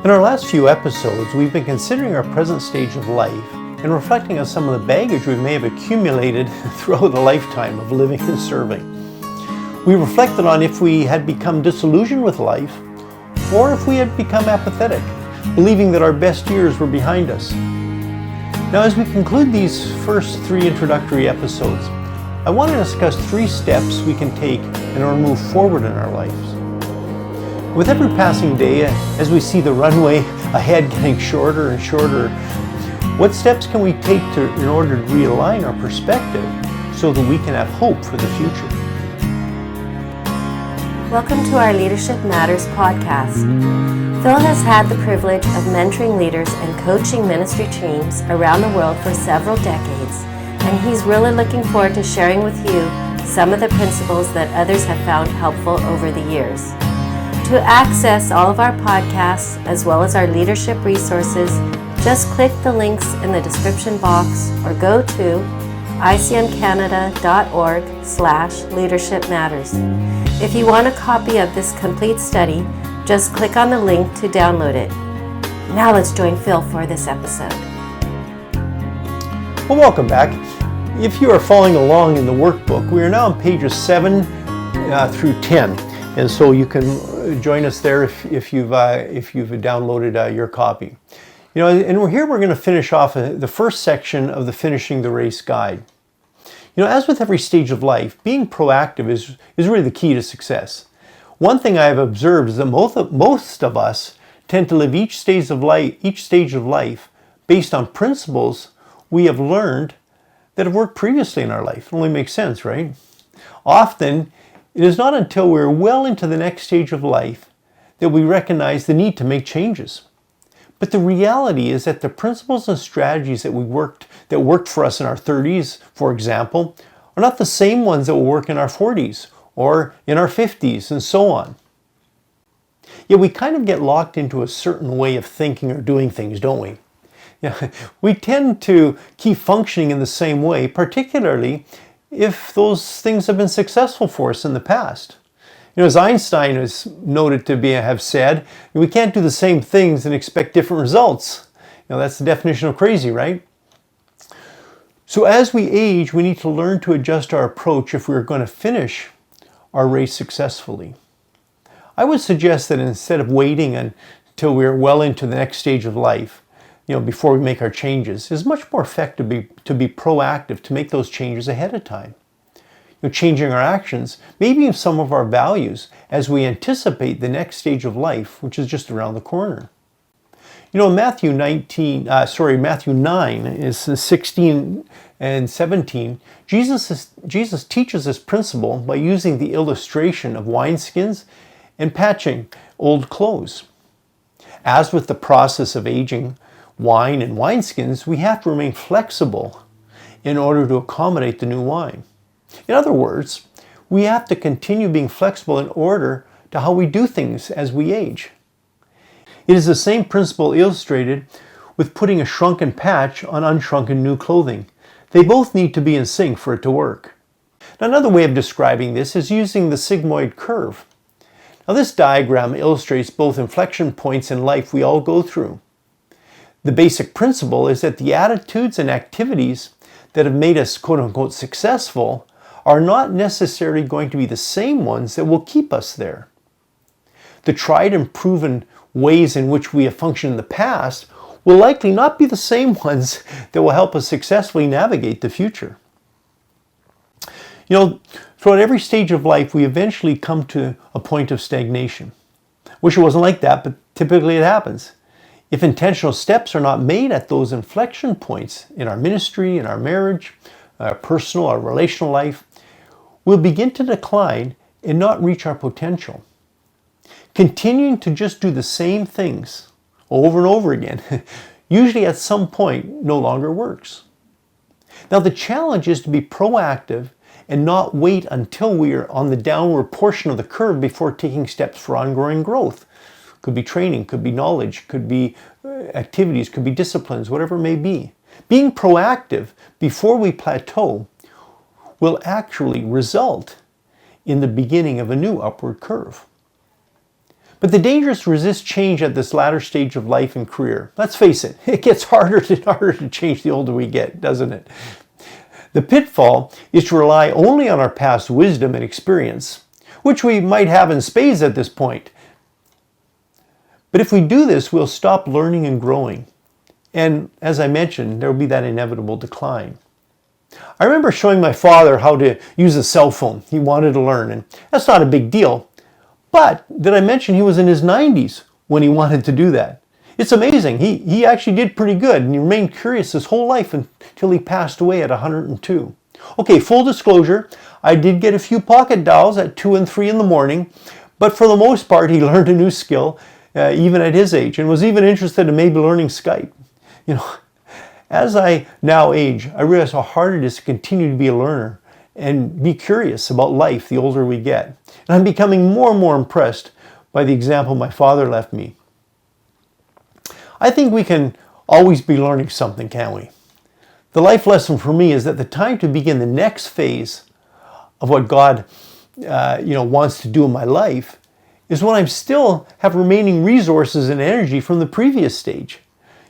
In our last few episodes, we've been considering our present stage of life and reflecting on some of the baggage we may have accumulated throughout a lifetime of living and serving. We reflected on if we had become disillusioned with life or if we had become apathetic, believing that our best years were behind us. Now, as we conclude these first three introductory episodes, I want to discuss 3 steps we can take in order to move forward in our lives. With every passing day, as we see the runway ahead getting shorter and shorter, what steps can we take in order to realign our perspective so that we can have hope for the future? Welcome to our Leadership Matters podcast. Phil has had the privilege of mentoring leaders and coaching ministry teams around the world for several decades, and he's really looking forward to sharing with you some of the principles that others have found helpful over the years. To access all of our podcasts as well as our leadership resources, just click the links in the description box or go to icmcanada.org/leadershipmatters. If you want a copy of this complete study, just click on the link to download it. Now let's join Phil for this episode. Well, welcome back. If you are following along in the workbook, we are now on pages 7 through 10. And so you can join us there if you've downloaded your copy. You know, and we're going to finish off the first section of the Finishing the Race guide. You know, as with every stage of life, being proactive is really the key to success. One thing I have observed is that most of us tend to live each stage of life based on principles we have learned that have worked previously in our life. It only makes sense, right? Often, it is not until we're well into the next stage of life that we recognize the need to make changes. But the reality is that the principles and strategies that worked for us in our 30s, for example, are not the same ones that will work in our 40s or in our 50s and so on. Yet we kind of get locked into a certain way of thinking or doing things, don't we? Yeah, we tend to keep functioning in the same way, particularly if those things have been successful for us in the past. You know, as Einstein is noted to have said, we can't do the same things and expect different results. You know, that's the definition of crazy, right? So as we age, we need to learn to adjust our approach if we're going to finish our race successfully. I would suggest that instead of waiting until we're well into the next stage of life, before we make our changes, it's much more effective to be proactive, to make those changes ahead of time. Changing our actions, maybe even some of our values, as we anticipate the next stage of life, which is just around the corner. In Matthew 9 is 16 and 17, Jesus teaches this principle by using the illustration of wineskins and patching old clothes. As with the process of aging wine and wineskins, we have to remain flexible in order to accommodate the new wine. In other words, we have to continue being flexible in order to how we do things as we age. It is the same principle illustrated with putting a shrunken patch on unshrunken new clothing. They both need to be in sync for it to work. Now, another way of describing this is using the sigmoid curve. Now, this diagram illustrates both inflection points in life we all go through. The basic principle is that the attitudes and activities that have made us quote-unquote successful are not necessarily going to be the same ones that will keep us there. The tried and proven ways in which we have functioned in the past will likely not be the same ones that will help us successfully navigate the future. Throughout every stage of life, we eventually come to a point of stagnation. Wish it wasn't like that, but typically it happens. If intentional steps are not made at those inflection points in our ministry, in our marriage, our personal, our relational life, we'll begin to decline and not reach our potential. Continuing to just do the same things over and over again, usually at some point, no longer works. Now, the challenge is to be proactive and not wait until we are on the downward portion of the curve before taking steps for ongoing growth. Could be training, could be knowledge, could be activities, could be disciplines, whatever it may be. Being proactive before we plateau will actually result in the beginning of a new upward curve. But the danger is to resist change at this latter stage of life and career. Let's face it, it gets harder and harder to change the older we get, doesn't it? The pitfall is to rely only on our past wisdom and experience, which we might have in spades at this point. But if we do this, we'll stop learning and growing. And as I mentioned, there will be that inevitable decline. I remember showing my father how to use a cell phone. He wanted to learn, and that's not a big deal. But did I mention he was in his 90s when he wanted to do that? It's amazing. He actually did pretty good, and he remained curious his whole life until he passed away at 102. Okay, full disclosure, I did get a few pocket dials at 2 and 3 in the morning, but for the most part, he learned a new skill, even at his age, and was even interested in maybe learning Skype. You know, as I now age, I realize how hard it is to continue to be a learner and be curious about life the older we get. And I'm becoming more and more impressed by the example my father left me. I think we can always be learning something, can't we? The life lesson for me is that the time to begin the next phase of what God wants to do in my life is when I still have remaining resources and energy from the previous stage.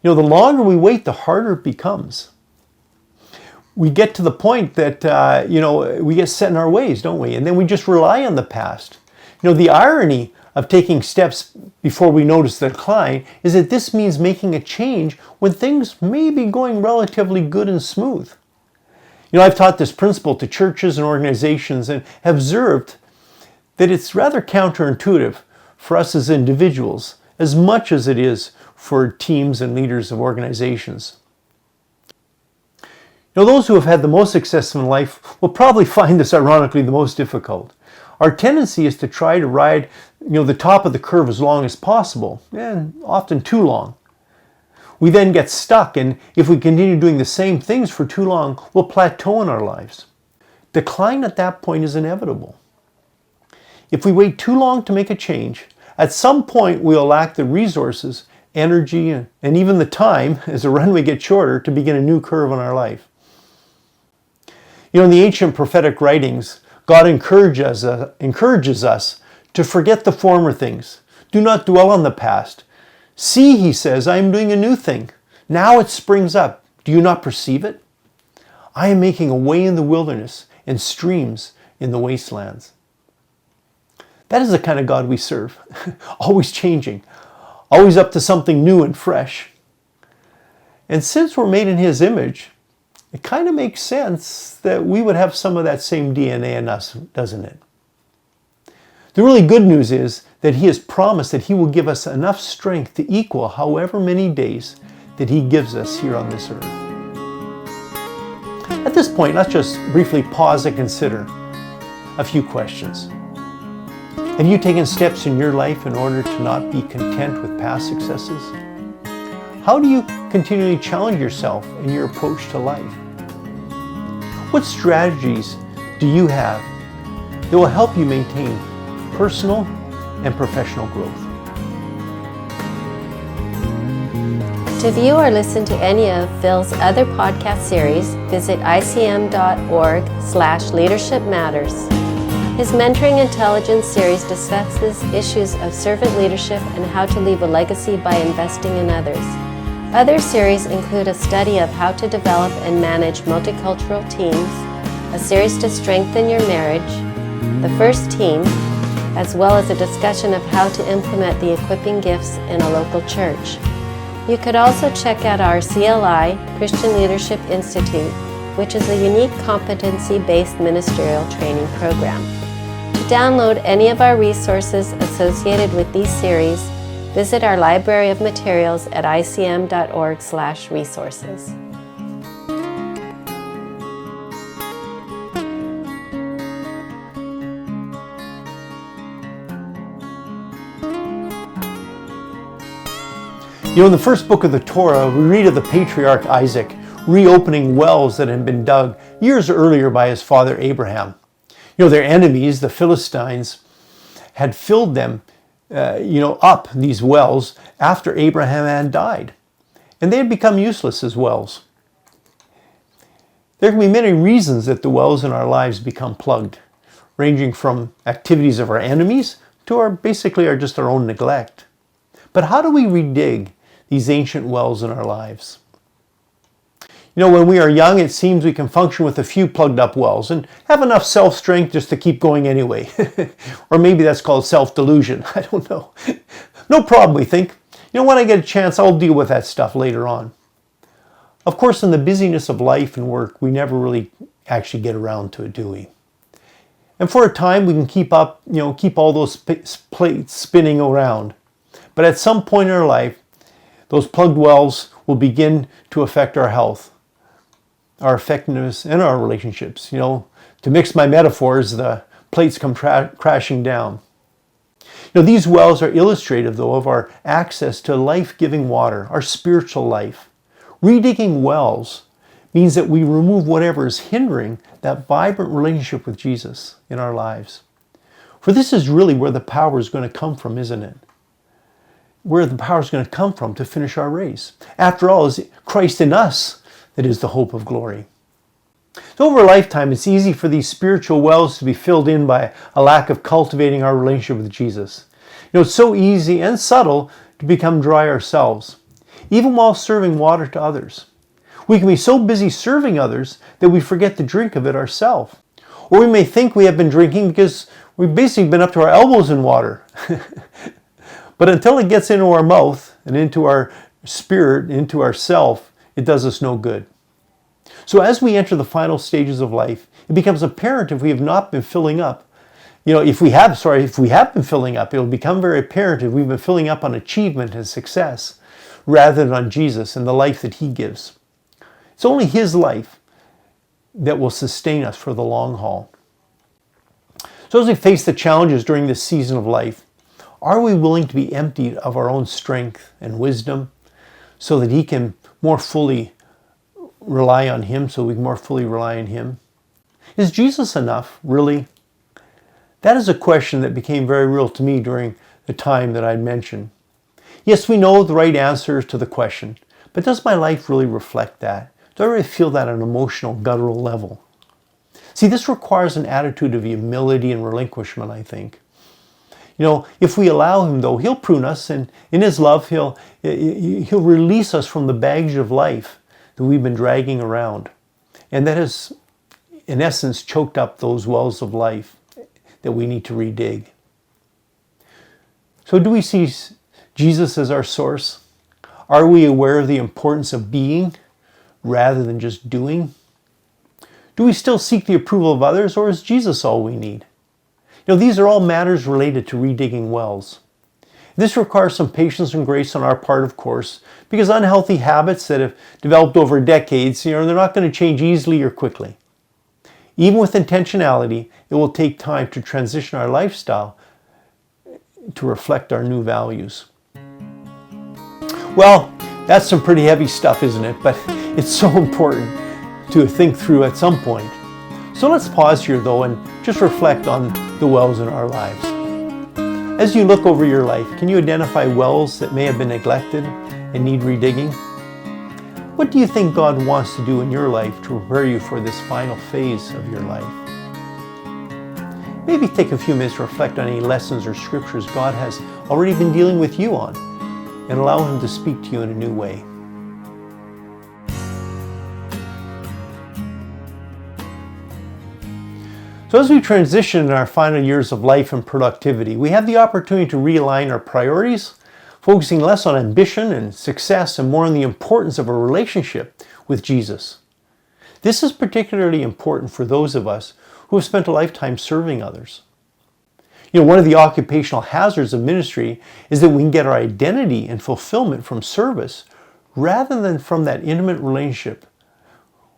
You know, the longer we wait, the harder it becomes. We get to the point that, we get set in our ways, don't we? And then we just rely on the past. You know, the irony of taking steps before we notice the decline is that this means making a change when things may be going relatively good and smooth. You know, I've taught this principle to churches and organizations and have observed that it's rather counterintuitive for us as individuals as much as it is for teams and leaders of organizations. You know, those who have had the most success in life will probably find this ironically the most difficult. Our tendency is to try to ride, the top of the curve as long as possible, and often too long. We then get stuck, and if we continue doing the same things for too long, we'll plateau in our lives. Decline at that point is inevitable. If we wait too long to make a change, at some point we'll lack the resources, energy, and even the time, as the runway gets shorter, to begin a new curve in our life. You know, in the ancient prophetic writings, God encourages us to forget the former things. Do not dwell on the past. See, he says, I am doing a new thing. Now it springs up. Do you not perceive it? I am making a way in the wilderness and streams in the wastelands. That is the kind of God we serve. Always changing. Always up to something new and fresh. And since we're made in his image, it kind of makes sense that we would have some of that same DNA in us, doesn't it? The really good news is that he has promised that he will give us enough strength to equal however many days that he gives us here on this earth. At this point, let's just briefly pause and consider a few questions. Have you taken steps in your life in order to not be content with past successes? How do you continually challenge yourself in your approach to life? What strategies do you have that will help you maintain personal and professional growth? To view or listen to any of Phil's other podcast series, visit icm.org/Leadership Matters. His Mentoring Intelligence series discusses issues of servant leadership and how to leave a legacy by investing in others. Other series include a study of how to develop and manage multicultural teams, a series to strengthen your marriage, the first team, as well as a discussion of how to implement the equipping gifts in a local church. You could also check out our CLI, Christian Leadership Institute, which is a unique competency-based ministerial training program. To download any of our resources associated with these series, visit our library of materials at icm.org/resources. You know, in the first book of the Torah, we read of the patriarch Isaac reopening wells that had been dug years earlier by his father Abraham. You know, their enemies, the Philistines, had filled them up these wells after Abraham had died. And they had become useless as wells. There can be many reasons that the wells in our lives become plugged, ranging from activities of our enemies basically just our own neglect. But how do we redig these ancient wells in our lives? When we are young, it seems we can function with a few plugged up wells and have enough self-strength just to keep going anyway. Or maybe that's called self-delusion. I don't know. No problem, we think. When I get a chance, I'll deal with that stuff later on. Of course, in the busyness of life and work, we never really actually get around to it, do we? And for a time, we can keep all those plates spinning around. But at some point in our life, those plugged wells will begin to affect our health, our effectiveness, and our relationships. To mix my metaphors, the plates come crashing down. These wells are illustrative, though, of our access to life-giving water, our spiritual life. Redigging wells means that we remove whatever is hindering that vibrant relationship with Jesus in our lives. For this is really where the power is going to come from, isn't it? Where the power is going to come from to finish our race. After all, it's Christ in us that is the hope of glory. So over a lifetime, it's easy for these spiritual wells to be filled in by a lack of cultivating our relationship with Jesus. It's so easy and subtle to become dry ourselves, even while serving water to others. We can be so busy serving others that we forget to drink of it ourselves. Or we may think we have been drinking because we've basically been up to our elbows in water. But until it gets into our mouth and into our spirit, into our self, it does us no good. So as we enter the final stages of life, it becomes apparent if we have not been filling up. If we have been filling up, it'll become very apparent if we've been filling up on achievement and success rather than on Jesus and the life that He gives. It's only His life that will sustain us for the long haul. So as we face the challenges during this season of life, are we willing to be emptied of our own strength and wisdom so that He can more fully rely on Him, so we can more fully rely on Him? Is Jesus enough, really? That is a question that became very real to me during the time that I mentioned. Yes, we know the right answer to the question, but does my life really reflect that? Do I really feel that on an emotional, guttural level? See, this requires an attitude of humility and relinquishment, I think. If we allow Him, though, He'll prune us, and in His love, He'll release us from the baggage of life that we've been dragging around. And that has, in essence, choked up those wells of life that we need to redig. So do we see Jesus as our source? Are we aware of the importance of being rather than just doing? Do we still seek the approval of others, or is Jesus all we need? These are all matters related to redigging wells. This requires some patience and grace on our part, of course, because unhealthy habits that have developed over decades, they're not going to change easily or quickly. Even with intentionality, it will take time to transition our lifestyle to reflect our new values. Well, that's some pretty heavy stuff, isn't it? But it's so important to think through at some point. So let's pause here, though, and just reflect on the wells in our lives. As you look over your life, can you identify wells that may have been neglected and need redigging? What do you think God wants to do in your life to prepare you for this final phase of your life? Maybe take a few minutes to reflect on any lessons or scriptures God has already been dealing with you on, and allow Him to speak to you in a new way. So as we transition in our final years of life and productivity, we have the opportunity to realign our priorities, focusing less on ambition and success and more on the importance of a relationship with Jesus. This is particularly important for those of us who have spent a lifetime serving others. One of the occupational hazards of ministry is that we can get our identity and fulfillment from service rather than from that intimate relationship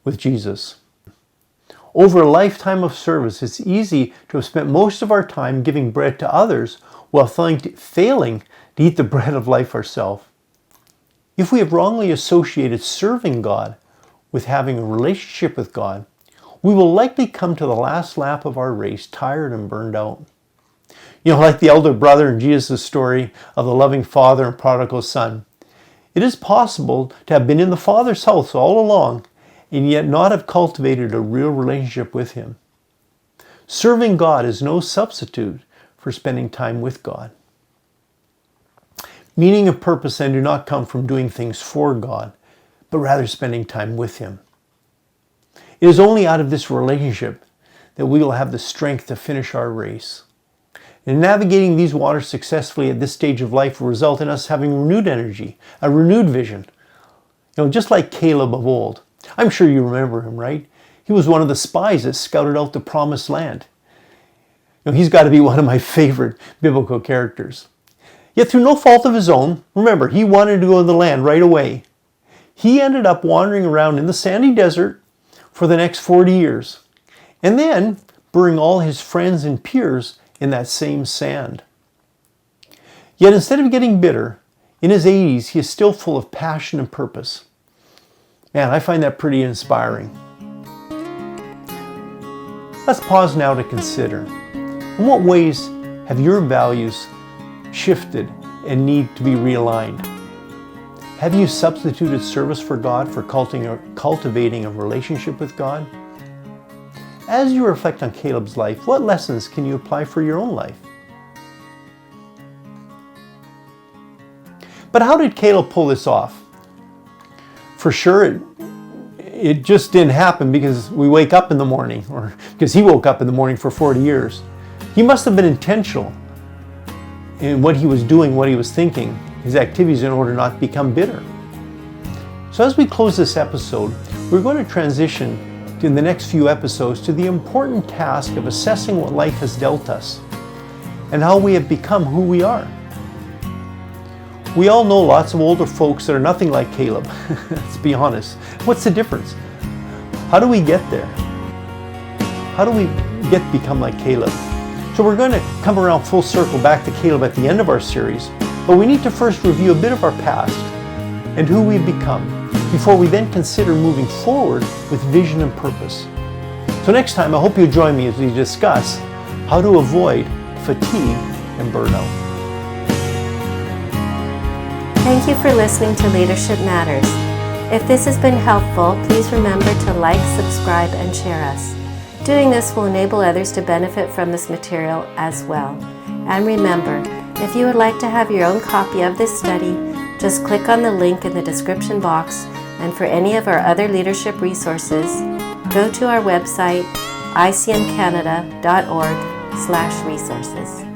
with Jesus. Over a lifetime of service, it's easy to have spent most of our time giving bread to others while failing to eat the bread of life ourselves. If we have wrongly associated serving God with having a relationship with God, we will likely come to the last lap of our race tired and burned out. Like the elder brother in Jesus' story of the loving father and prodigal son. It is possible to have been in the Father's house all along and yet not have cultivated a real relationship with Him. Serving God is no substitute for spending time with God. Meaning and purpose then do not come from doing things for God, but rather spending time with Him. It is only out of this relationship that we will have the strength to finish our race. And navigating these waters successfully at this stage of life will result in us having renewed energy, a renewed vision. Just like Caleb of old. I'm sure you remember him, right? He was one of the spies that scouted out the promised land. He's got to be one of my favorite biblical characters. Yet through no fault of his own, remember, he wanted to go to the land right away. He ended up wandering around in the sandy desert for the next 40 years, and then burying all his friends and peers in that same sand. Yet instead of getting bitter, in his 80s, he is still full of passion and purpose. Man, I find that pretty inspiring. Let's pause now to consider, in what ways have your values shifted and need to be realigned? Have you substituted service for God for cultivating a relationship with God? As you reflect on Caleb's life, what lessons can you apply for your own life? But how did Caleb pull this off? For sure, it just didn't happen because we wake up in the morning, or because he woke up in the morning for 40 years. He must have been intentional in what he was doing, what he was thinking, his activities, in order not to become bitter. So as we close this episode, we're going to transition in the next few episodes to the important task of assessing what life has dealt us and how we have become who we are. We all know lots of older folks that are nothing like Caleb. Let's be honest. What's the difference? How do we get there? How do we become like Caleb? So we're going to come around full circle back to Caleb at the end of our series, but we need to first review a bit of our past and who we've become before we then consider moving forward with vision and purpose. So next time, I hope you'll join me as we discuss how to avoid fatigue and burnout. Thank you for listening to Leadership Matters. If this has been helpful, please remember to like, subscribe, and share us. Doing this will enable others to benefit from this material as well. And remember, if you would like to have your own copy of this study, just click on the link in the description box, and for any of our other leadership resources, go to our website, icmcanada.org/resources.